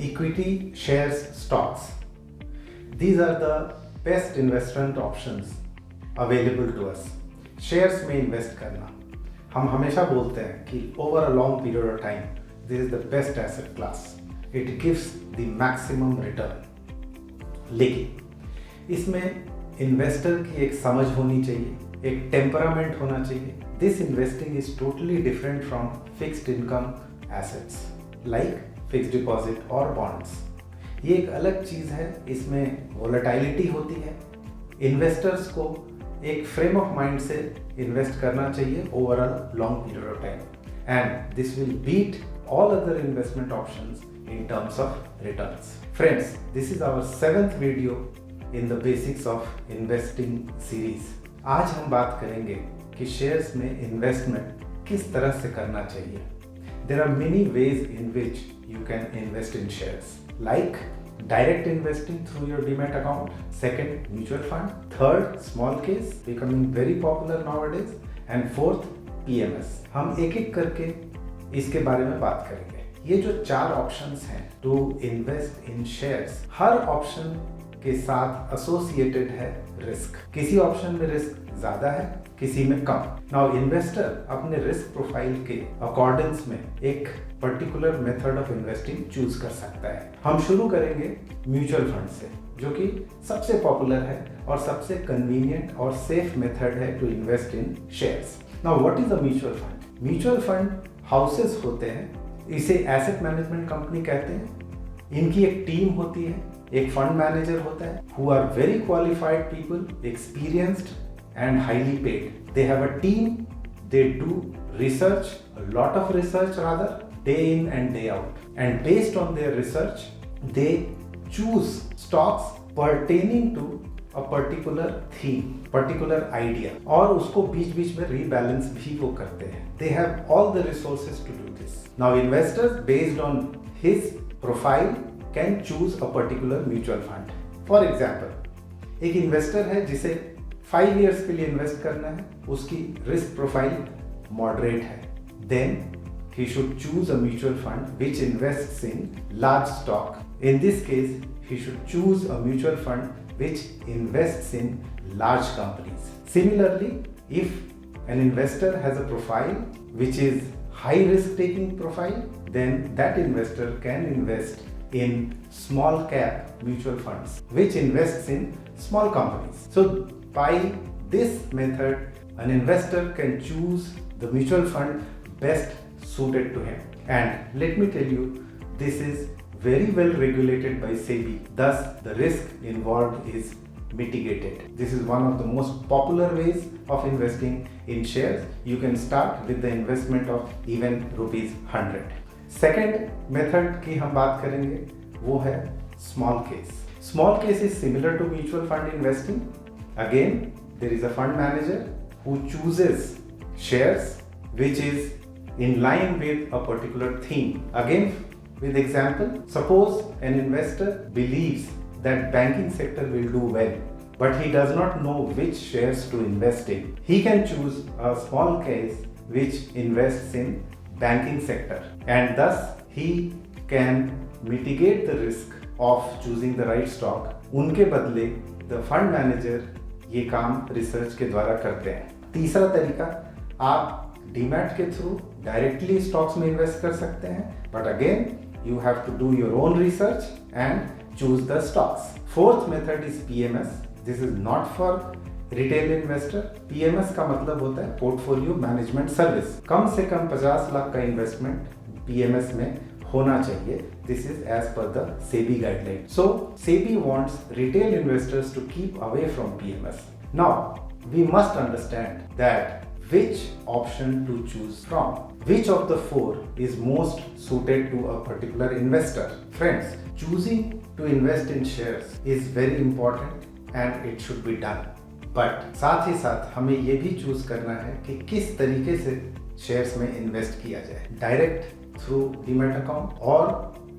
Equity, shares, stocks. These are the best investment options available to us. Shares में invest करना, हम हमेशा बोलते हैं कि over a long period of time this is the best asset class, it gives the maximum return. लेकिन इसमें investor की एक समझ होनी चाहिए, एक टेम्परामेंट होना चाहिए। This investing is totally different from fixed income assets like fixed deposit और बॉन्ड्स। ये एक अलग चीज़ है, इसमें वोलेटिलिटी होती है। इन्वेस्टर्स को एक फ्रेम ऑफ माइंड से इन्वेस्ट करना चाहिए over a long period of time, and this will beat all other investment options in terms of returns. Friends, this is our 7th video in the basics of investing series. आज हम बात करेंगे कि shares में investment किस तरह से करना चाहिए। There are many ways in which you can invest in shares, like direct investing through your Demat account, second, mutual fund, third, small case, becoming very popular nowadays, and fourth, PMS. हम एक एक करके इसके बारे में बात करेंगे। ये जो 4 ऑप्शंस हैं टू इन्वेस्ट इन शेयर्स, हर ऑप्शन के साथ एसोसिएटेड है रिस्क। किसी ऑप्शन में रिस्क ज्यादा है, किसी में कम। नाउ इन्वेस्टर अपने रिस्क प्रोफाइल के अकॉर्डेंस में एक particular method of investing choose कर सकता है। हम शुरू करेंगे म्यूचुअल फंड से, जो कि सबसे पॉपुलर है और सबसे कन्वीनियंट और सेफ मेथड है to invest in shares. Now what is a mutual fund? Mutual fund houses होते हैं, इसे एसेट मैनेजमेंट कंपनी कहते हैं। इनकी एक टीम होती है, एक फंड मैनेजर होता है, who are very qualified people, experienced and highly paid. They have a team, they do research, a lot of research rather, day in and day out. And based on their research, they choose stocks pertaining to a particular theme, particular idea. और उसको बीच बीच में rebalance भी वो करते हैं. They have all the resources to do this. Now investors based on his profile can choose a particular mutual fund. For example, एक investor है जिसे 5 years के लिए इन्वेस्ट करना है, उसकी रिस्क प्रोफाइल मॉडरेट है, then he should choose a mutual fund which invests in large stock. In this case, he should choose a mutual fund which invests in large companies. Similarly, if an investor has a profile which is high risk taking profile, then that investor can invest in small cap mutual funds which invests in small companies. So by this method, an investor can choose the mutual fund best suited to him. And let me tell you, this is very well regulated by SEBI. Thus, the risk involved is mitigated. This is one of the most popular ways of investing in shares. You can start with the investment of even ₹100. Second method की हम बात करेंगे, वो है small case. Small case is similar to mutual fund investing. Again, there is a fund manager who chooses shares which is in line with a particular theme. Again, with example, suppose an investor believes that banking sector will do well, but he does not know which shares to invest in. He can choose a small case which invests in banking sector, and thus he can mitigate the risk of choosing the right stock. उनके बदले the fund manager ये काम research के द्वारा करते हैं। तीसरा तरीका, आप डीमैट के थ्रू डायरेक्टली स्टॉक्स में इन्वेस्ट कर सकते हैं, but again you have to do your own research and choose the stocks. Fourth method is PMS. This is not for retail investor. PMS का मतलब होता है पोर्टफोलियो मैनेजमेंट सर्विस। कम से कम 50 लाख का इन्वेस्टमेंट पीएमएस में होना चाहिए। This is as per the SEBI guideline. So SEBI wants retail investors to keep away from PMS. Now we must understand that which option to choose from. Which of the 4 is most suited to a particular investor? Friends, choosing to invest in shares is very important and it should be done. But साथ ही साथ हमें ये भी choose करना है कि किस तरीके से शेयर्स में इन्वेस्ट किया जाए, direct through Demat account or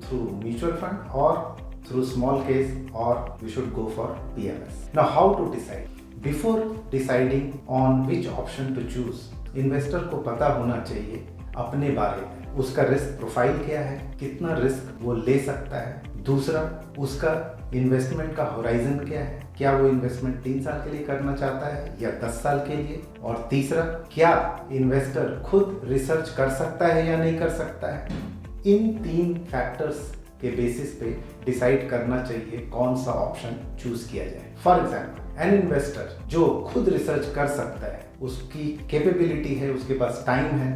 through mutual fund or through small case, or we should go for PMS. Now how to decide? Before deciding on which option to choose, investor को पता होना चाहिए अपने बारे में उसका रिस्क प्रोफाइल क्या है, कितना रिस्क वो ले सकता है। दूसरा, उसका इन्वेस्टमेंट का होराइजन क्या है, क्या वो इन्वेस्टमेंट 3 साल के लिए करना चाहता है या 10 साल के लिए। और तीसरा, क्या इन्वेस्टर खुद रिसर्च कर सकता है या नहीं कर सकता है। इन 3 फैक्टर्स के बेसिस पे डिसाइड करना चाहिए कौन सा ऑप्शन चूज किया जाए। फॉर एग्जाम्पल, एन इन्वेस्टर जो खुद रिसर्च कर सकता है, उसकी कैपेबिलिटी है, उसके पास टाइम है,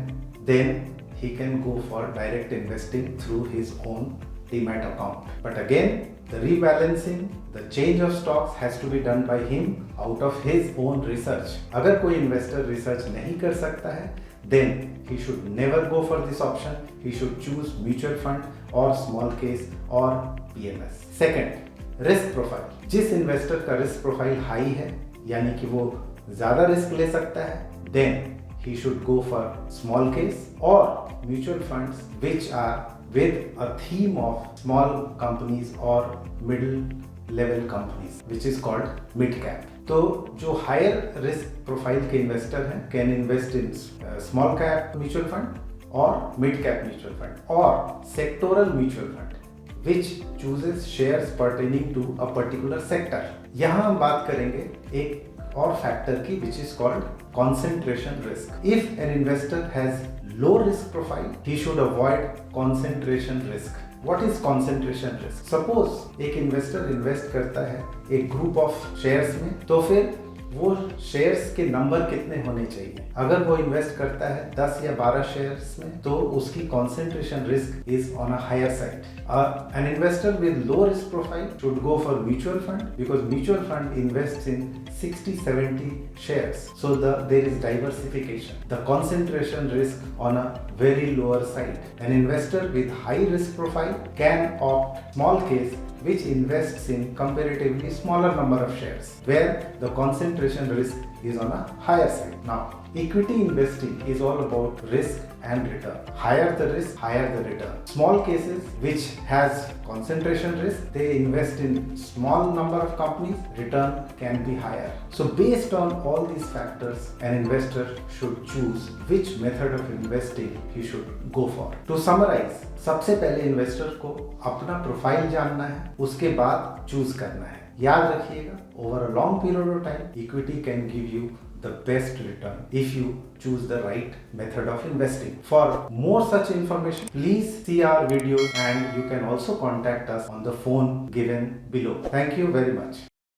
then he can go for direct investing through his own Demat account. But again, the rebalancing, the change of stocks has to be done by him out of his own research. अगर कोई investor research नहीं कर सकता है, then he should never go for this option. He should choose mutual fund or small case or PMS. Second, risk profile. जिस investor का risk profile high है, यानी कि वो ज़्यादा रिस्क ले सकता है, then he should go for small case or mutual funds which are with a theme of small companies or middle level companies which is called mid cap. तो जो हायर रिस्क प्रोफाइल के investor हैं can invest in small cap mutual fund और mid cap mutual fund और sectoral mutual fund which chooses shares pertaining to a particular sector. यहाँ हम बात करेंगे एक और फैक्टर की which is called concentration risk. If an investor has low risk profile, he should avoid concentration risk. What is concentration risk? Suppose एक investor invest करता है एक ग्रुप ऑफ शेयर्स में, तो फिर वो शेयर्स के नंबर कितने होने चाहिए। अगर वो इन्वेस्ट करता है 10 या 12 शेयर्स में, तो उसकी concentration risk is on a higher side. An investor with low risk profile should go for mutual fund because mutual fund invest in 60-70 shares, so there is diversification. The concentration risk on a very lower side. An investor with high risk profile can opt small case which invests in comparatively smaller number of shares where the concentration risk is on a higher side. Now, equity investing is all about risk and return. Higher the risk, higher the return. Small cases which has concentration risk, they invest in small number of companies, return can be higher. So based on all these factors, an investor should choose which method of investing he should go for. To summarize, सबसे पहले investor को अपना profile जानना है, उसके बाद choose करना है। याद रखिएगा, over a long period of time equity can give you the best return if you choose the right method of investing. For more such information, please see our videos and you can also contact us on the phone given below. Thank you very much.